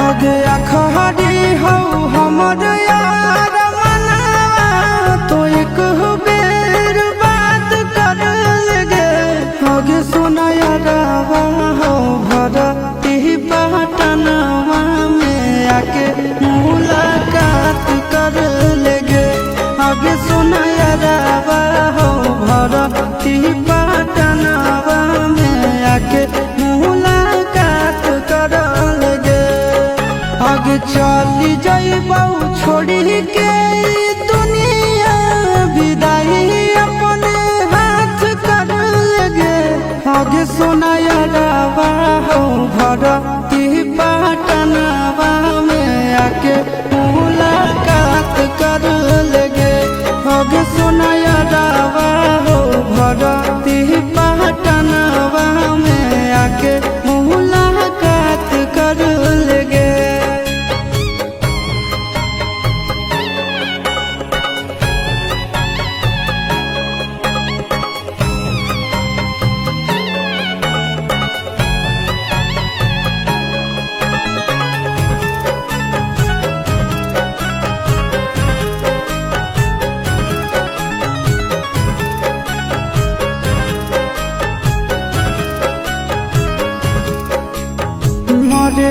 आगे अखड़ी हो हमर यार मनवा तो एक बेर बात कर लगे आगे सुना यारवा हो भरती पटनवा में आके मुलाकात कर लगे आगे सुना यारवा हो भरती पटनवा में आके मुलाकात कर लगे आगे चली जाइबौ छोड़ी के दुनिया विदाई अपने हाथ कर लगे आगे सुना यारवा हो भरती पटनवा में आके मुलाकात कर लगे आगे सुना यारवा हो भरती पटनवा में आके मुलाकात कर लगे। मरे